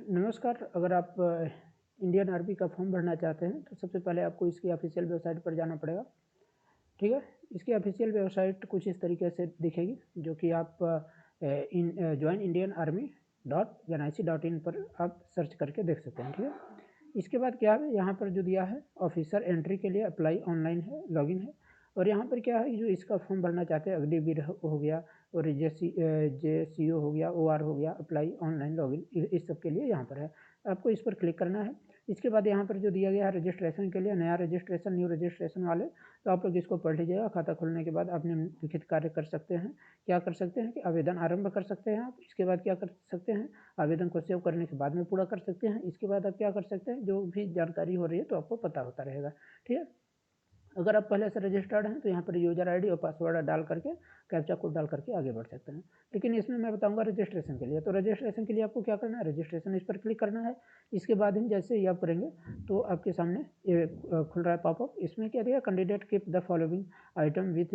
नमस्कार। अगर आप इंडियन आर्मी का फॉर्म भरना चाहते हैं तो सबसे पहले आपको इसकी ऑफिशियल वेबसाइट पर जाना पड़ेगा। ठीक है, इसकी ऑफिशियल वेबसाइट कुछ इस तरीके से दिखेगी, जो कि आप join Indian army dot N I C dot in पर आप सर्च करके देख सकते हैं। ठीक है, इसके बाद क्या है, यहाँ पर जो दिया है ऑफिसर एंट्री के लिए अप्लाई ऑनलाइन है, लॉगिन है। और यहाँ पर क्या है, जो इसका फॉर्म भरना चाहते हैं, अग्निवीर हो गया और JCO हो गया, OR हो गया, अप्लाई ऑनलाइन लॉगिन, इस सब के लिए यहाँ पर है। आपको इस पर क्लिक करना है। इसके बाद यहाँ पर जो दिया गया है रजिस्ट्रेशन के लिए, नया रजिस्ट्रेशन, न्यू रजिस्ट्रेशन वाले, तो आप लोग इसको पढ़ लीजिएगा। खाता खोलने के बाद आप निम्नलिखित कार्य कर सकते हैं। क्या कर सकते हैं कि आवेदन आरंभ कर सकते हैं आप। इसके बाद क्या कर सकते हैं, आवेदन को सेव करने के बाद में पूरा कर सकते हैं। इसके बाद आप क्या कर सकते हैं, जो भी जानकारी हो रही है तो आपको पता होता रहेगा। ठीक है, अगर आप पहले से रजिस्टर्ड हैं तो यहाँ पर यूजर आईडी और पासवर्ड डाल करके, कैप्चा कोड डाल करके आगे बढ़ सकते हैं। लेकिन इसमें मैं बताऊंगा रजिस्ट्रेशन के लिए। तो रजिस्ट्रेशन के लिए आपको क्या करना है, रजिस्ट्रेशन इस पर क्लिक करना है। इसके बाद ही जैसे ही आप करेंगे तो आपके सामने ये खुल रहा है पॉपअप। इसमें क्या दिया, candidate keep the following item with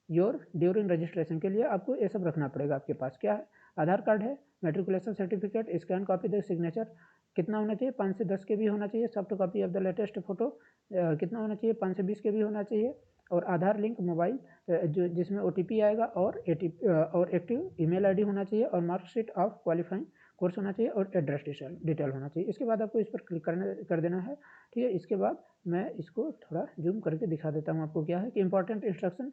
your during registration. के लिए आपको ये सब रखना पड़ेगा। आपके पास क्या है, आधार कार्ड है, matriculation certificate, scan copy the signature, कितना होना चाहिए, 5 से 10 के भी होना चाहिए। Soft copy of the latest photo कितना होना चाहिए, 5 से 20 के भी होना चाहिए। और आधार लिंक मोबाइल जो जिसमें OTP आएगा, और और एक्टिव ईमेल आईडी होना चाहिए, और मार्कशीट ऑफ क्वालिफाइंग कोर्स होना चाहिए, और एड्रेस डिटेल होना चाहिए। इसके बाद आपको इस पर क्लिक कर देना है। ठीक है, इसके बाद मैं इसको थोड़ा जूम करके दिखा देता हूँ आपको। क्या है कि important instruction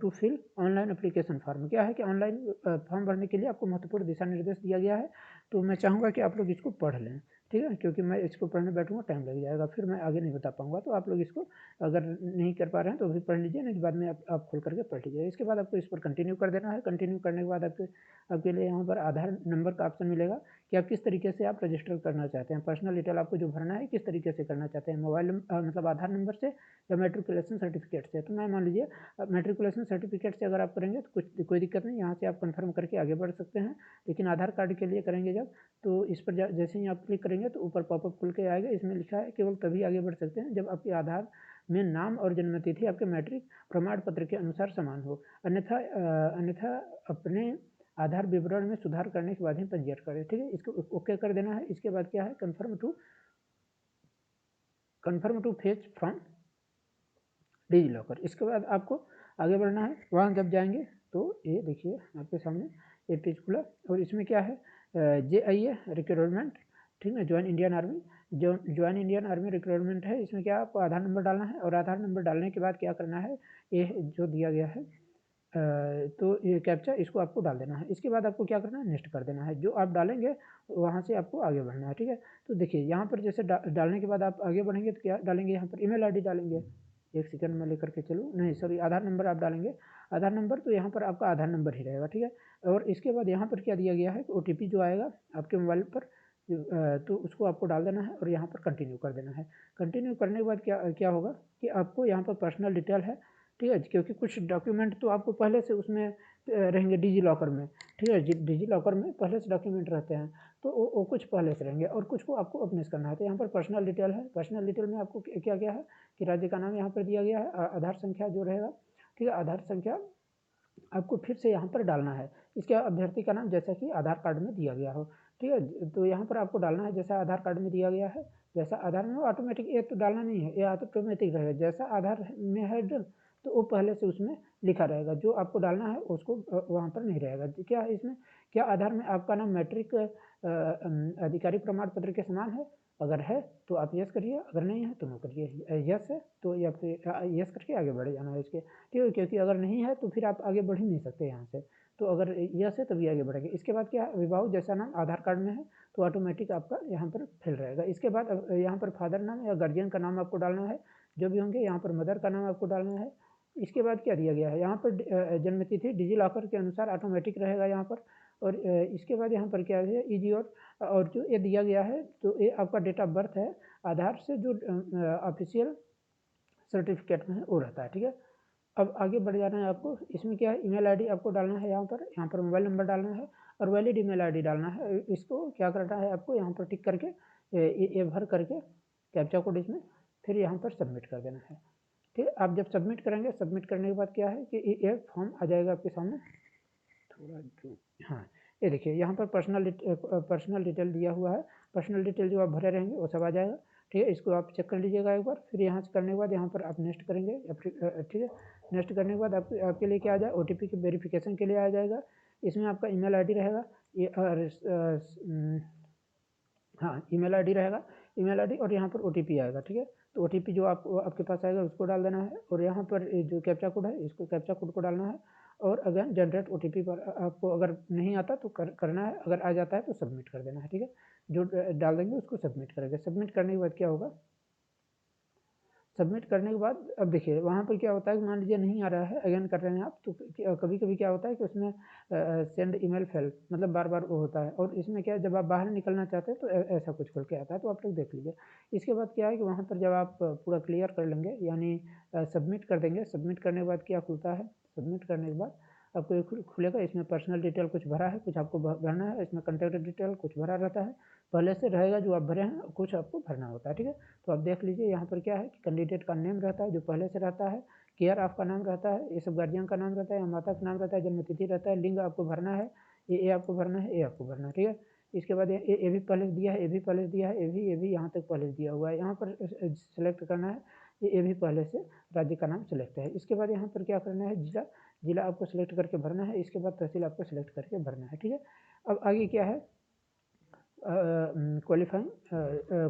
to fill online application form. क्या है कि ऑनलाइन फॉर्म भरने के लिए आपको महत्वपूर्ण दिशा निर्देश दिया गया है। तो मैं चाहूँगा कि आप लोग इसको पढ़ लें। ठीक है, क्योंकि मैं इसको पढ़ने बैठूंगा टाइम लग जाएगा, फिर मैं आगे नहीं बता पाऊंगा। तो आप लोग इसको अगर नहीं कर पा रहे हैं तो भी पढ़ लीजिए, नहीं बाद में आप खोल करके पढ़ लीजिए। इसके बाद आपको इस पर कंटिन्यू कर देना है। कंटिन्यू करने के बाद आपके लिए यहाँ पर आधार नंबर का ऑप्शन मिलेगा कि आप किस तरीके से आप रजिस्टर करना चाहते हैं। पर्सनल डिटेल आपको जो भरना है किस तरीके से करना चाहते हैं, मोबाइल मतलब आधार नंबर से या मेट्रिकुलेशन सर्टिफिकेट से। तो मैं मान लीजिए मेट्रिकुलेशन सर्टिफिकेट से अगर आप करेंगे तो कोई दिक्कत नहीं, यहाँ से आप कन्फर्म करके आगे बढ़ सकते हैं। लेकिन आधार कार्ड के लिए करेंगे जब, तो इस पर जैसे ही आप क्लिक करेंगे तो ऊपर पॉपअप खुल के आएगा। इसमें लिखा है केवल तभी आगे बढ़ सकते हैं जब आपके आधार में नाम और जन्म तिथि आपके मैट्रिक प्रमाण पत्र के अनुसार समान हो। अन्यथा अपने आधार विवरण में सुधार करने के बाद ही पंजीयन करें। ठीक है, इसको ओके कर देना है। इसके बाद क्या है, confirm to fetch from DigiLocker. इसके बाद आपको आगे बढ़ना है। वहाँ जब जाएंगे तो ये देखिए आपके सामने ये पेज खुला, और इसमें क्या है, JIA रिक्रूटमेंट। ठीक है, ज्वाइन इंडियन आर्मी, जो ज्वाइन इंडियन आर्मी रिक्रूटमेंट है। इसमें क्या आपको आधार नंबर डालना है, और आधार नंबर डालने के बाद क्या करना है, ये जो दिया गया है तो ये कैप्चा, इसको आपको डाल देना है। इसके बाद आपको क्या करना है, नेक्स्ट कर देना है। जो आप डालेंगे वहाँ से आपको आगे बढ़ना है। ठीक है, तो देखिए यहाँ पर जैसे डालने के बाद आप आगे बढ़ेंगे तो क्या डालेंगे, यहाँ पर ईमेल आईडी डालेंगे। एक सेकंड में लेकर के चलूँ, नहीं सॉरी, आधार नंबर आप डालेंगे। आधार नंबर तो यहाँ पर आपका आधार नंबर ही रहेगा। ठीक है, और इसके बाद यहाँ पर क्या दिया गया है, OTP जो आएगा आपके मोबाइल पर तो उसको आपको डाल देना है, और यहाँ पर कंटिन्यू कर देना है। कंटिन्यू करने के बाद क्या क्या होगा कि आपको यहाँ पर पर्सनल डिटेल है। ठीक है, क्योंकि कुछ डॉक्यूमेंट तो आपको पहले से उसमें रहेंगे डिजी लॉकर में। ठीक है, डिजी लॉकर में पहले से डॉक्यूमेंट रहते हैं, तो वो कुछ पहले से रहेंगे और कुछ को आपको अपने से करना है। तो यहाँ पर पर्सनल डिटेल है। पर्सनल डिटेल में आपको क्या क्या है कि राज्य का नाम यहाँ पर दिया गया है, आधार संख्या जो रहेगा। ठीक है, आधार संख्या आपको फिर से यहाँ पर डालना है। इसके अभ्यर्थी का नाम जैसा कि आधार कार्ड में दिया गया हो। ठीक है, तो यहाँ पर आपको डालना है जैसा आधार कार्ड में दिया गया है। जैसा आधार में ऑटोमेटिक, ये तो डालना नहीं है, ये ऑटोमेटिक रहेगा। जैसा आधार में है तो वो पहले से उसमें लिखा रहेगा। जो आपको डालना है उसको वहाँ पर नहीं रहेगा। क्या है इसमें, क्या आधार में आपका नाम मैट्रिक अधिकारी प्रमाण पत्र के समान है। अगर है तो आप यस करिए, अगर नहीं है तो नो करिए। यस है तो या फिर यस करके आगे बढ़ जाना है इसके। ठीक है, क्योंकि अगर नहीं है तो फिर आप आगे बढ़ ही नहीं सकते यहाँ से। तो अगर यस है तभी आगे बढ़ेंगे। इसके बाद क्या है, विभाग जैसा नाम आधार कार्ड में है तो ऑटोमेटिक आपका यहाँ पर फिल रहेगा। इसके बाद यहाँ पर फादर नाम या गार्जियन का नाम आपको डालना है, जो भी होंगे। यहाँ पर मदर का नाम आपको डालना है। इसके बाद क्या दिया गया है, यहाँ पर जन्मतिथि डिजी लॉकर के अनुसार ऑटोमेटिक रहेगा यहाँ पर। और इसके बाद यहाँ पर क्या है, इजी और जो ये दिया गया है तो ये आपका डेट ऑफ बर्थ है। आधार से जो ऑफिशियल सर्टिफिकेट में है वो रहता है। ठीक है, अब आगे बढ़ जाना है आपको। इसमें क्या है, ईमेल आईडी आपको डालना है, यहाँ पर मोबाइल नंबर डालना है, और वैलिड ईमेल आईडी डालना है। इसको क्या करना है आपको, यहाँ पर टिक करके ये भर करके कैप्चा कोड इसमें फिर यहाँ पर सबमिट कर देना है। ठीक है, आप जब सबमिट करेंगे, सबमिट करने के बाद क्या है कि ये फॉर्म आ जाएगा आपके सामने। थोड़ा जो, हाँ, ये देखिए यहाँ पर पर्सनल डिटेल दिया हुआ है। पर्सनल डिटेल जो आप भरे रहेंगे वो सब आ जाएगा, ठीक है। इसको आप चेक कर लीजिएगा एक बार। फिर यहाँ से करने के बाद यहाँ पर आप नेक्स्ट करेंगे या फिर ठीक है, नेक्स्ट करने के बाद आपके लिए क्या आ जाए, OTP की वेरिफिकेशन के लिए आ जाएगा। इसमें आपका ईमेल आईडी रहेगा, ये हाँ ईमेल आईडी रहेगा, ईमेल आईडी और यहाँ पर OTP आएगा, ठीक है। तो OTP जो आपके पास आएगा उसको डाल देना है, और यहाँ पर जो कैप्चा कोड है इसको कैप्चा कोड को डालना है, और अगेन जनरेट OTP पर आपको अगर नहीं आता तो करना है, अगर आ जाता है तो सबमिट कर देना है, ठीक है। जो डाल देंगे उसको सबमिट करेंगे। सबमिट करने के बाद क्या होगा, सबमिट करने के बाद अब देखिए वहाँ पर क्या होता है कि मान लीजिए नहीं आ रहा है, अगेन कर रहे हैं आप, तो कभी कभी क्या होता है कि उसमें सेंड ईमेल फेल, मतलब बार बार वो होता है। और इसमें क्या है, जब आप बाहर निकलना चाहते हैं तो ऐसा कुछ खुल के आता है, तो आप लोग देख लीजिए। इसके बाद क्या है कि वहाँ पर जब आप पूरा क्लियर कर लेंगे, यानी सबमिट कर देंगे, सबमिट करने के बाद क्या खुलता है, सबमिट करने के बाद आपको ये खुलेगा। इसमें पर्सनल डिटेल कुछ भरा है, कुछ आपको भरना है। इसमें कॉन्टैक्ट डिटेल कुछ भरा रहता है, पहले से रहेगा जो आप भरे हैं, कुछ आपको भरना होता है, ठीक है। तो आप देख लीजिए यहाँ पर क्या है कि कैंडिडेट का नेम रहता है जो पहले से रहता है, केयर आपका नाम रहता है, ये सब गार्जियन का नाम रहता है या माता का नाम रहता है, जन्म तिथि रहता है, लिंग आपको भरना है, ये आपको भरना है, ये आपको भरना है, ठीक है। इसके बाद ये भी पहले से दिया है, ये भी पहले से दिया है, ये भी यहाँ तक पहले से दिया हुआ है। यहाँ पर सेलेक्ट करना है, ये भी पहले से राज्य का नाम सेलेक्ट है। इसके बाद यहाँ पर क्या करना है, जिला जिला आपको सेलेक्ट करके भरना है। इसके बाद तहसील आपको सेलेक्ट करके भरना है, ठीक है। अब आगे क्या है, क्वालिफाइंग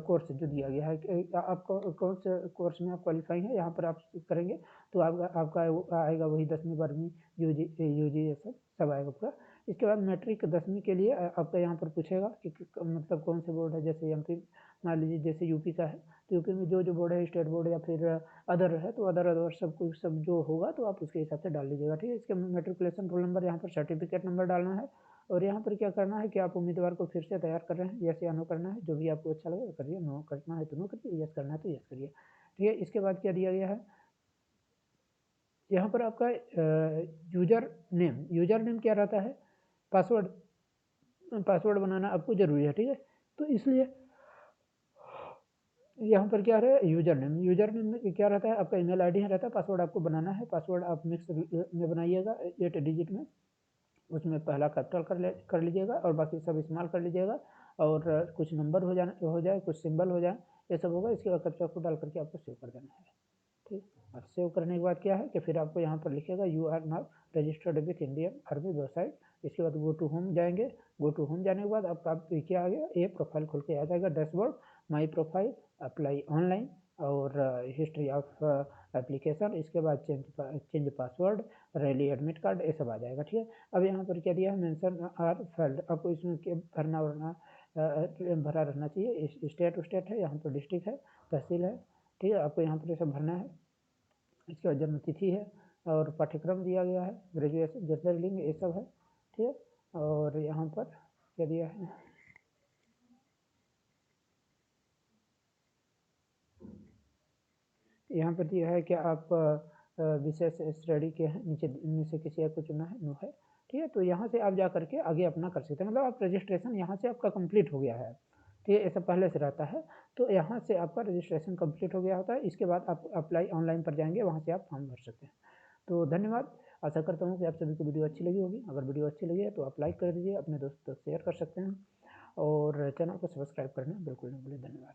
कोर्स जो दिया गया है कि आपको कौन से कोर्स में आप क्वालिफाइंग है, यहाँ पर आप करेंगे तो आपका आएगा वही 10वीं 12वीं यूजी ये सब आएगा पूरा। इसके बाद मैट्रिक 10वीं के लिए आपका यहाँ पर पूछेगा कि मतलब कौन से बोर्ड है, जैसे MP मान लीजिए, जैसे यूपी का है तो यूपी में जो बोर्ड है, स्टेट बोर्ड या फिर अदर है, तो अदर सब कुछ सब जो होगा तो आप उसके हिसाब से डाल लीजिएगा, ठीक है। इसके मैट्रिकुलेशन रोल नंबर, यहाँ पर सर्टिफिकेट नंबर डालना है। और यहाँ पर क्या करना है कि आप उम्मीदवार को फिर से तैयार कर रहे हैं, यस या नो करना है, जो भी आपको अच्छा लगे करिए, नो करना है तो नो करिए, यस करना है तो यस करिए, ठीक है। इसके बाद क्या दिया गया है, यहाँ पर आपका यूजर नेम क्या रहता है, पासवर्ड बनाना आपको जरूरी है, ठीक है। तो इसलिए यहाँ पर क्या है, यूजर नेम में क्या रहता है, आपका ईमेल आईडी रहता है, पासवर्ड आपको बनाना है। पासवर्ड आप मिक्स में बनाइएगा, 8 डिजिट में, उसमें पहला कैपिटल कर लीजिएगा और बाकी सब इस्तेमाल कर लीजिएगा, और कुछ नंबर हो जाए, कुछ सिंबल हो जाए, ये सब होगा। इसके बाद कैप्चा कोड डाल करके आपको सेव कर देना है, ठीक। और सेव करने के बाद क्या है कि फिर आपको यहाँ पर लिखेगा you are now registered with Indian army website. इसके बाद गो टू होम जाएंगे, गो टू होम जाने के बाद आपका क्या आ गया, ये प्रोफाइल खुल के आ जाएगा, dashboard, my profile, apply online, और हिस्ट्री ऑफ एप्लीकेशन। इसके बाद change password, rally admit card, ये सब आ जाएगा, ठीक है। अब यहाँ पर क्या दिया है, मेंशन आर फील्ड, आपको इसमें भरना भरा रहना चाहिए। स्टेट है, यहाँ पर डिस्ट्रिक्ट है, तहसील है, ठीक है। आपको यहाँ पर ये सब भरना है। इसके बाद जन्म तिथि है, और पाठ्यक्रम दिया गया है, ग्रेजुएशन, जेंडर, लिंग, ये सब है, ठीक है। और यहाँ पर क्या दिया है, यहाँ पर दिया है कि आप विशेष स्टडी के हैं, नीचे इनमें से किसी एक को चुना है, नो है, ठीक है। तो यहाँ से आप जा करके आगे अपना कर सकते हैं, मतलब आप रजिस्ट्रेशन यहाँ से आपका कंप्लीट हो गया है, ठीक है। ऐसा पहले से रहता है, तो यहाँ से आपका रजिस्ट्रेशन कंप्लीट हो गया होता है। इसके बाद आप अप्लाई ऑनलाइन पर जाएंगे, वहाँ से आप फॉर्म भर सकते हैं। तो धन्यवाद। आशा करता हूँ कि आप सभी को वीडियो अच्छी लगी होगी। अगर वीडियो अच्छी लगी है तो आप लाइक कर दीजिए, अपने दोस्तों तक शेयर कर सकते हैं, और चैनल को सब्सक्राइब करना बिल्कुल नहीं भूलें। धन्यवाद।